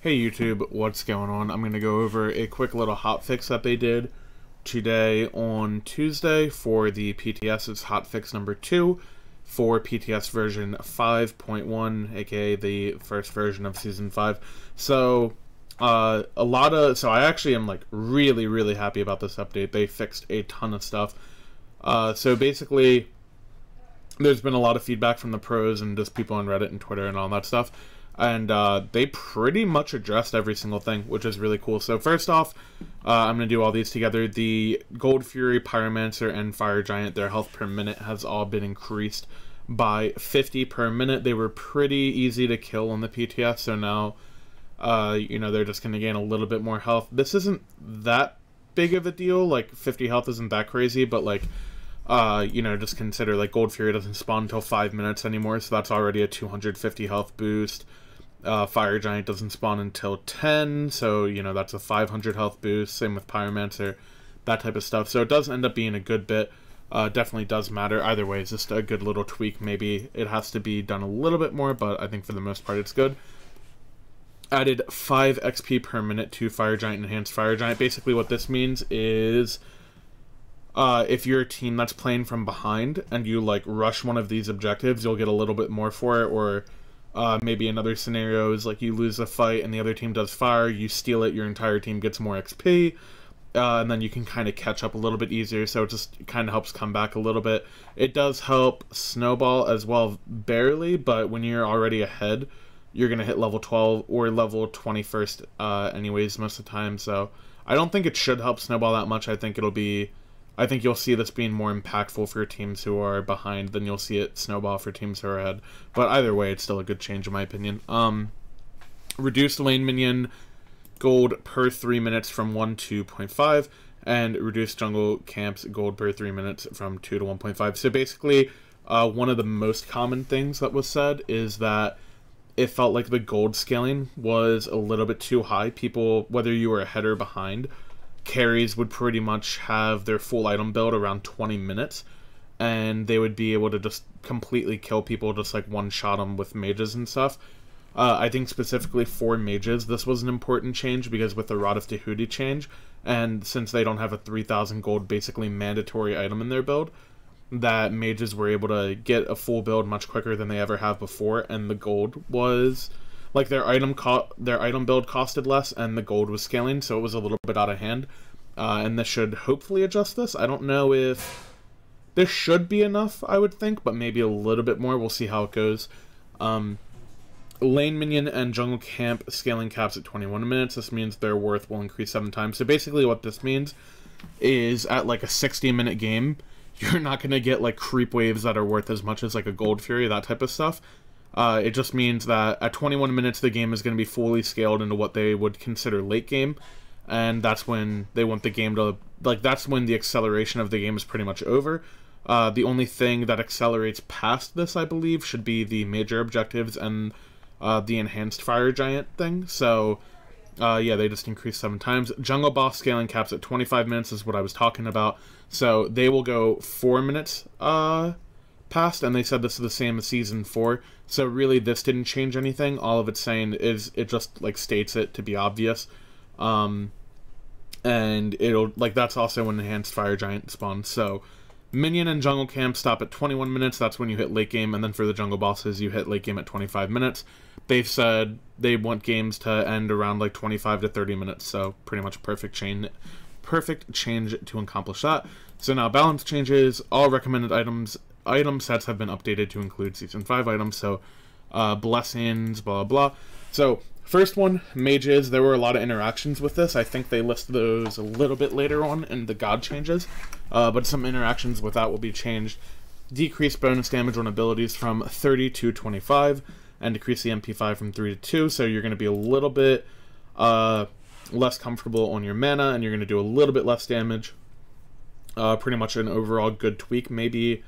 Hey YouTube, what's going on? I'm going to go over a quick little hotfix that they did today on Tuesday for the PTS. It's hotfix number 2 for PTS version 5.1, aka the first version of season 5. So, I actually am like really happy about this update. They fixed a ton of stuff. So basically, there's been a lot of feedback from the pros and just people on Reddit and Twitter and all that stuff. And they pretty much addressed every single thing, which is really cool. So first off, I'm going to do all these together. The Gold Fury, Pyromancer, and Fire Giant, their health per minute has all been increased by 50 per minute. They were pretty easy to kill on the PTS, so now, they're just going to gain a little bit more health. This isn't that big of a deal. Like, 50 health isn't that crazy, but, like, just consider, like, Gold Fury doesn't spawn until 5 minutes anymore, so that's already a 250 health boost. Fire Giant doesn't spawn until 10, so, that's a 500 health boost. Same with Pyromancer, that type of stuff. So it does end up being a good bit. Definitely does matter. Either way, it's just a good little tweak. Maybe it has to be done a little bit more, but I think for the most part it's good. Added 5 XP per minute to Fire Giant, Enhanced Fire Giant. Basically what this means is if you're a team that's playing from behind and you, like, rush one of these objectives, you'll get a little bit more for it. Or maybe another scenario is, like, you lose a fight and the other team does fire, you steal it, your entire team gets more XP, and then you can kind of catch up a little bit easier, so it just kind of helps come back a little bit. It does help Snowball as well, barely, but when you're already ahead, you're going to hit level 12 or level 21st anyways most of the time, so I don't think it should help Snowball that much. I think you'll see this being more impactful for teams who are behind than you'll see it Snowball for teams who are ahead. But either way, it's still a good change in my opinion. Reduced lane minion gold per 3 minutes from 1 to 0.5, and reduced jungle camps gold per 3 minutes from 2 to 1.5. So basically, one of the most common things that was said is that it felt like the gold scaling was a little bit too high. People, whether you were ahead or behind, carries would pretty much have their full item build around 20 minutes, and they would be able to just completely kill people, just like one-shot them with mages and stuff. I think specifically for mages, this was an important change, because with the Rod of Tahuti change, and since they don't have a 3,000 gold basically mandatory item in their build, that mages were able to get a full build much quicker than they ever have before, and the gold was... like, their item build costed less, and the gold was scaling, so it was a little bit out of hand. And this should hopefully adjust this. I don't know if this should be enough, I would think, but maybe a little bit more. We'll see how it goes. Lane minion and jungle camp scaling caps at 21 minutes. This means their worth will increase 7 times. So basically what this means is at, like, a 60-minute game, you're not going to get, like, creep waves that are worth as much as, like, a Gold Fury, that type of stuff. It just means that at 21 minutes, the game is going to be fully scaled into what they would consider late game, and that's when they want the game to, like, that's when the acceleration of the game is pretty much over. The only thing that accelerates past this, I believe, should be the major objectives and the enhanced Fire Giant thing. So, yeah, they just increased 7 times. Jungle Boss scaling caps at 25 minutes is what I was talking about. So they will go 4 minutes past, and they said this is the same as Season 4. So really, this didn't change anything. All of it's saying is it just, like, states it to be obvious. And it'll, like, that's also when Enhanced Fire Giant spawns. So Minion and Jungle Camp stop at 21 minutes. That's when you hit late game. And then for the Jungle Bosses, you hit late game at 25 minutes. They've said they want games to end around, like, 25 to 30 minutes. So pretty much perfect change to accomplish that. So now balance changes. All recommended item sets have been updated to include Season 5 items, so blessings, blah, blah, blah. So, first one, mages. There were a lot of interactions with this. I think they list those a little bit later on in the god changes, but some interactions with that will be changed. Decrease bonus damage on abilities from 30 to 25, and decrease the MP5 from 3 to 2, so you're going to be a little bit less comfortable on your mana, and you're going to do a little bit less damage. Pretty much an overall good tweak. Maybe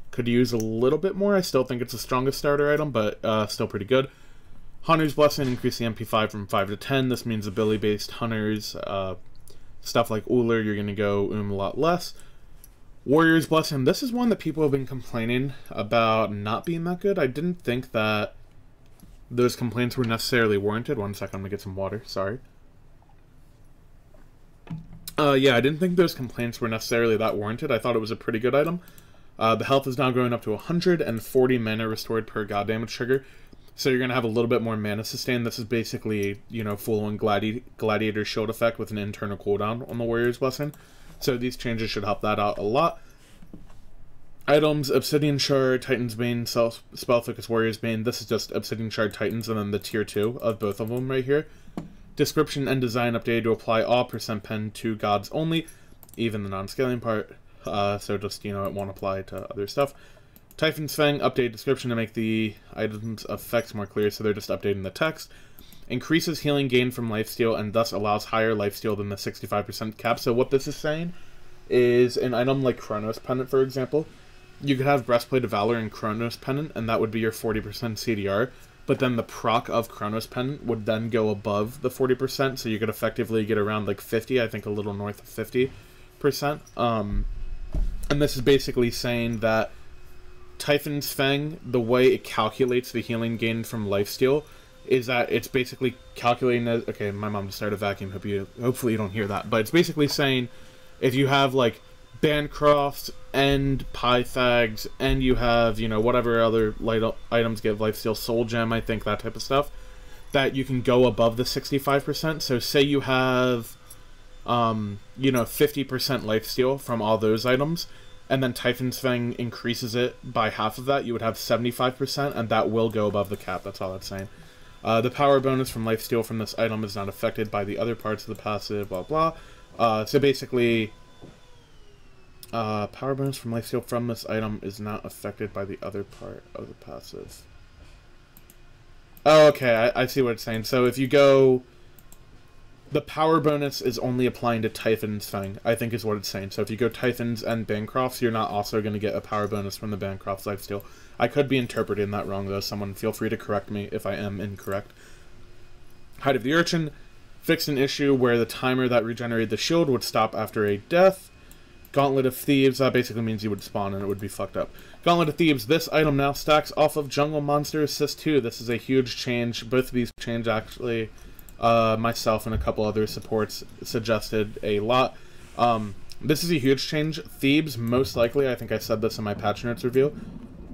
could use a little bit more. I still think it's the strongest starter item, but still pretty good. Hunter's Blessing, increase the MP5 from 5 to 10. This means ability-based hunters, stuff like Uller, you're going to go a lot less. Warrior's Blessing, this is one that people have been complaining about not being that good. I didn't think that those complaints were necessarily warranted. One second, I'm gonna get some water, sorry. Yeah, I didn't think those complaints were necessarily that warranted. I thought it was a pretty good item. The health is now going up to 140 mana restored per god damage trigger. So you're going to have a little bit more mana sustain. This is basically, you know, full-on Gladiator shield effect with an internal cooldown on the Warrior's Blessing. So these changes should help that out a lot. Items, Obsidian Shard, Titan's Bane, Spell Focus Warrior's Bane. This is just Obsidian Shard Titans and then the tier 2 of both of them right here. Description and design updated to apply all % pen to gods only, even the non-scaling part. So just, you know, it won't apply to other stuff. Typhon's Fang, updated description to make the item's effects more clear, so they're just updating the text. Increases healing gain from lifesteal and thus allows higher lifesteal than the 65% cap. So what this is saying is an item like Chronos Pendant, for example. You could have Breastplate of Valor and Chronos Pendant, and that would be your 40% CDR. But then the proc of Chronos Pendant would then go above the 40%, so you could effectively get around like 50, I think a little north of 50%. And this is basically saying that Typhon's Fang, the way it calculates the healing gain from lifesteal, is that it's basically calculating as... Okay, my mom just started a vacuum, hopefully you don't hear that. But it's basically saying, if you have, like, Bancrofts and Pythags, and you have, you know, whatever other light items give lifesteal, Soul Gem, I think, that type of stuff, that you can go above the 65%. So say you have, you know, 50% lifesteal from all those items, and then Typhon's Fang increases it by half of that, you would have 75%, and that will go above the cap. That's all that's saying. The power bonus from lifesteal from this item is not affected by the other parts of the passive, blah blah. So basically, power bonus from lifesteal from this item is not affected by the other part of the passive. Oh, okay, I see what it's saying. So if you go... The power bonus is only applying to Typhon's Fang, I think is what it's saying. So if you go Typhon's and Bancrofts, you're not also going to get a power bonus from the Bancrofts lifesteal. I could be interpreting that wrong, though. Someone feel free to correct me if I am incorrect. Hide of the Urchin fixed an issue where the timer that regenerated the shield would stop after a death. Gauntlet of Thieves, that basically means you would spawn and it would be fucked up. Gauntlet of Thieves, this item now stacks off of Jungle Monster Assist 2. This is a huge change. Both of these change actually... myself and a couple other supports suggested a lot. This is a huge change. Thebes, most likely, I think I said this in my patch notes review,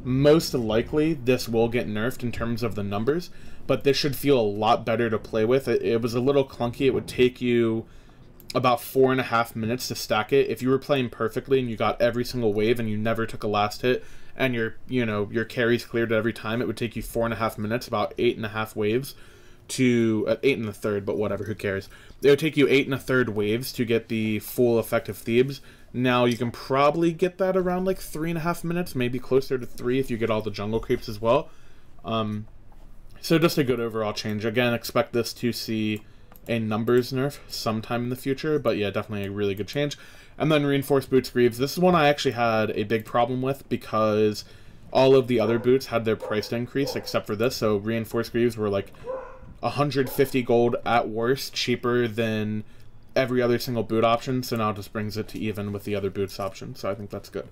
most likely this will get nerfed in terms of the numbers, but this should feel a lot better to play with. It was a little clunky. It would take you about 4.5 minutes to stack it. If you were playing perfectly and you got every single wave and you never took a last hit and your carries cleared every time, it would take you 4.5 minutes, about 8.5 waves to 8 1/3, but whatever, who cares. It would take you 8 1/3 waves to get the full effect of Thebes. Now you can probably get that around like 3.5 minutes, maybe closer to 3 if you get all the jungle creeps as well. So just a good overall change. Again, expect this to see a numbers nerf sometime in the future, but yeah, definitely a really good change. And then Reinforced Boots Greaves. This is one I actually had a big problem with because all of the other boots had their price increase except for this. So Reinforced Greaves were like 150 gold at worst, cheaper than every other single boot option, so now it just brings it to even with the other boots option, so I think that's good.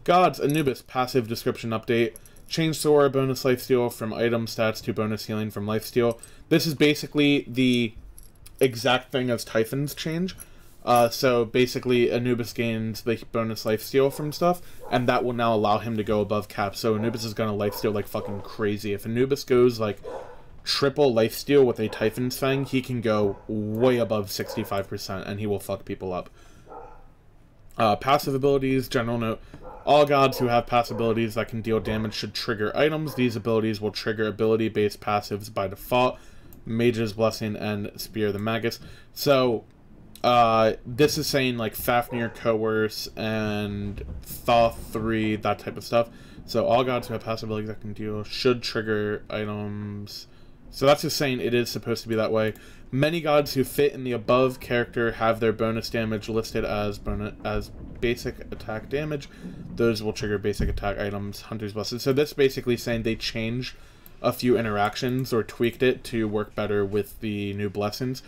Gods, Anubis, passive description update. Change Sora bonus lifesteal from item stats to bonus healing from lifesteal. This is basically the exact thing as Typhon's change. So basically Anubis gains the bonus lifesteal from stuff, and that will now allow him to go above cap, so Anubis is going to lifesteal like fucking crazy. If Anubis goes like triple lifesteal with a Typhon's Fang, he can go way above 65%, and he will fuck people up. Passive abilities, general note. All gods who have passive abilities that can deal damage should trigger items. These abilities will trigger ability-based passives by default. Mage's Blessing and Spear the Magus. So, this is saying like Fafnir, Coerce, and Thaw 3, that type of stuff. So all gods who have passive abilities that can deal should trigger items. So that's just saying it is supposed to be that way. Many gods who fit in the above character have their bonus damage listed as basic attack damage. Those will trigger basic attack items, Hunter's Blessing. So that's basically saying they changed a few interactions or tweaked it to work better with the new blessings.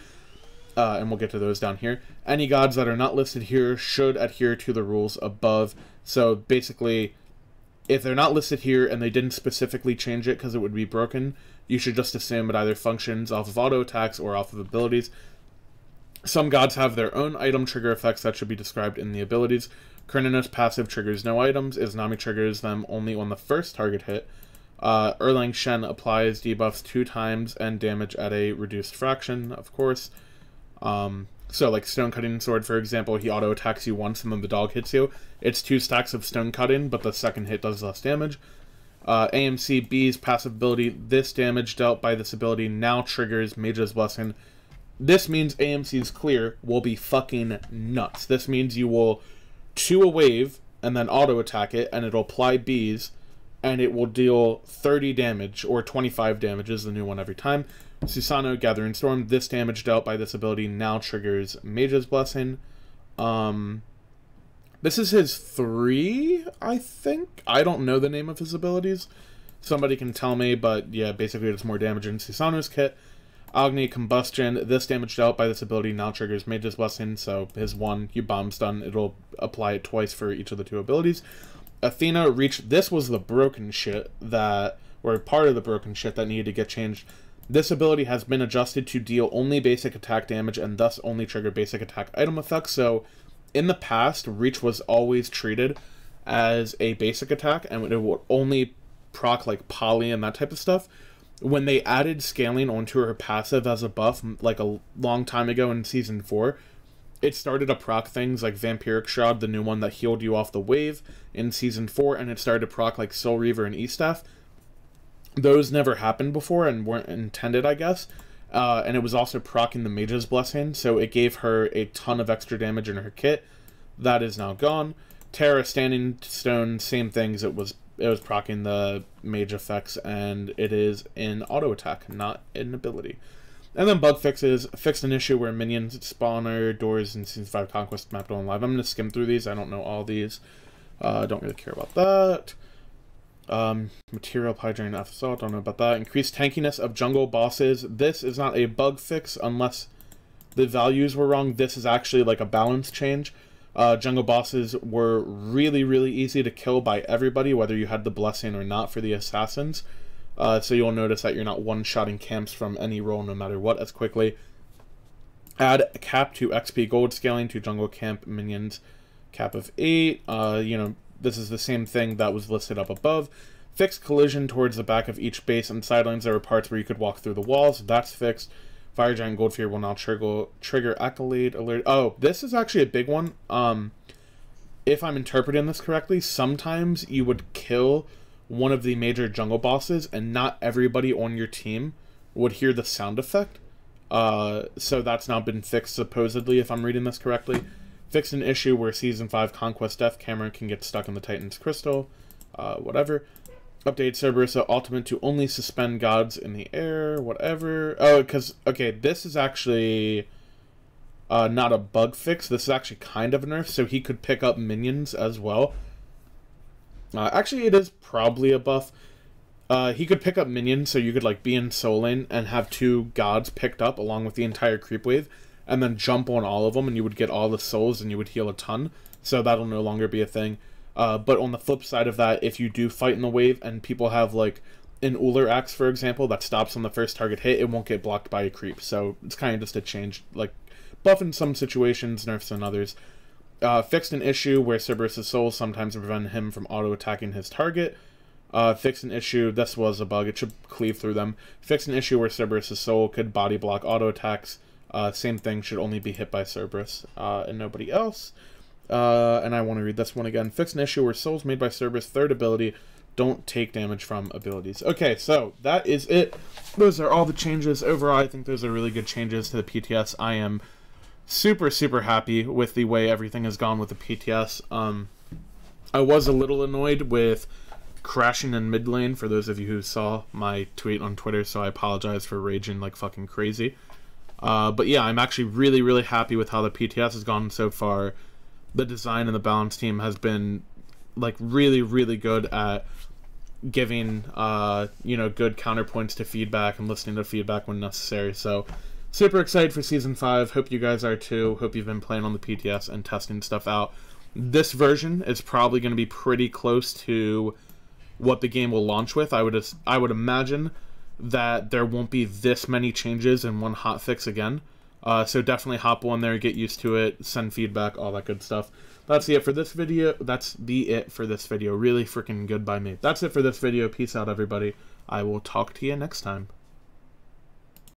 And we'll get to those down here. Any gods that are not listed here should adhere to the rules above. So basically, if they're not listed here and they didn't specifically change it because it would be broken, you should just assume it either functions off of auto attacks or off of abilities. Some gods have their own item trigger effects that should be described in the abilities. Krininos passive triggers no items. Izanami triggers them only on the first target hit. Erlang Shen applies debuffs 2 times and damage at a reduced fraction, of course. So like Stone Cutting Sword, for example, he auto attacks you once and then the dog hits you. It's 2 stacks of Stone Cutting, but the second hit does less damage. AMC B's passive ability, this damage dealt by this ability now triggers Mage's Blessing. This means AMC's clear will be fucking nuts. This means you will 2 a wave and then auto attack it, and it'll apply B's, and it will deal 30 damage, or 25 damage is the new one every time. Susanoo Gathering Storm, this damage dealt by this ability now triggers Mage's Blessing. This is his 3, I think? I don't know the name of his abilities. Somebody can tell me, but yeah, basically it's more damage in Susanoo's kit. Agni Combustion, this damage dealt by this ability now triggers Mage's Blessing, so his 1, you bomb stun, it'll apply it twice for each of the 2 abilities. Athena Reach, this was the broken shit that, or part of the broken shit that needed to get changed. This ability has been adjusted to deal only basic attack damage and thus only trigger basic attack item effects, so in the past, Reach was always treated as a basic attack, and it would only proc like Poly and that type of stuff. When they added scaling onto her passive as a buff, like a long time ago in Season 4, it started to proc things like Vampiric Shroud, the new one that healed you off the wave in Season 4, and it started to proc like Soul Reaver and E-Staff. Those never happened before and weren't intended, I guess. And it was also proccing the Mage's Blessing, so it gave her a ton of extra damage in her kit. That is now gone. Terra Standing Stone, same things, it was proccing the mage effects, and it is in auto attack, not in ability. And then bug fixes. Fixed an issue where minions spawner doors in Season 5 Conquest mapped on live. I'm going to skim through these. I don't know all these. Don't really care about that. Material Pydrain FSL, don't know about that. Increased tankiness of jungle bosses. This is not a bug fix unless the values were wrong. This is actually like a balance change. Jungle bosses were really, really easy to kill by everybody, whether you had the blessing or not for the assassins. So you'll notice that you're not one-shotting camps from any role, no matter what, as quickly. Add a cap to XP gold scaling to jungle camp minions, cap of 8. You know, this is the same thing that was listed up above. Fixed collision towards the back of each base and sidelines. There were parts where you could walk through the walls. That's fixed. Fire Giant Goldfear will now trigger Accolade Alert. Oh, this is actually a big one. If I'm interpreting this correctly, sometimes you would kill one of the major jungle bosses and not everybody on your team would hear the sound effect. So that's now been fixed, supposedly, if I'm reading this correctly. Fixed an issue where Season 5 Conquest Death camera can get stuck in the Titan's Crystal. Whatever. Update Cerberus Ultimate to only suspend gods in the air, whatever. Oh, because, okay, this is actually not a bug fix. This is actually kind of a nerf, so he could pick up minions as well. Actually, it is probably a buff. He could pick up minions, so you could, like, be in Soul Lane and have 2 gods picked up along with the entire creep wave, and then jump on all of them, and you would get all the souls, and you would heal a ton. So that'll no longer be a thing. But on the flip side of that, if you do fight in the wave and people have, like, an Uller Axe, for example, that stops on the first target hit, it won't get blocked by a creep. So it's kind of just a change. Like, buff in some situations, nerfs in others. Fixed an issue where Cerberus' soul sometimes prevent him from auto-attacking his target. Fixed an issue, this was a bug, it should cleave through them. Fixed an issue where Cerberus' soul could body block auto-attacks. Same thing, should only be hit by Cerberus and nobody else. And I want to read this one again. Fix an issue where souls made by Cerberus' third ability don't take damage from abilities. Okay, so that is it. Those are all the changes. Overall, I think those are really good changes to the PTS. I am super, super happy with the way everything has gone with the PTS. I was a little annoyed with crashing in mid lane, for those of you who saw my tweet on Twitter, so I apologize for raging like fucking crazy. But yeah, I'm actually really, really happy with how the PTS has gone so far. The design and the balance team has been, like, really, really good at giving, you know, good counterpoints to feedback and listening to feedback when necessary. So, super excited for Season 5. Hope you guys are too. Hope you've been playing on the PTS and testing stuff out. This version is probably going to be pretty close to what the game will launch with. I would imagine that there won't be this many changes in one hotfix again. So definitely hop on there, get used to it, send feedback, all that good stuff. That's it for this video. That's it for this video. Really freaking good by me. That's it for this video. Peace out, everybody. I will talk to you next time.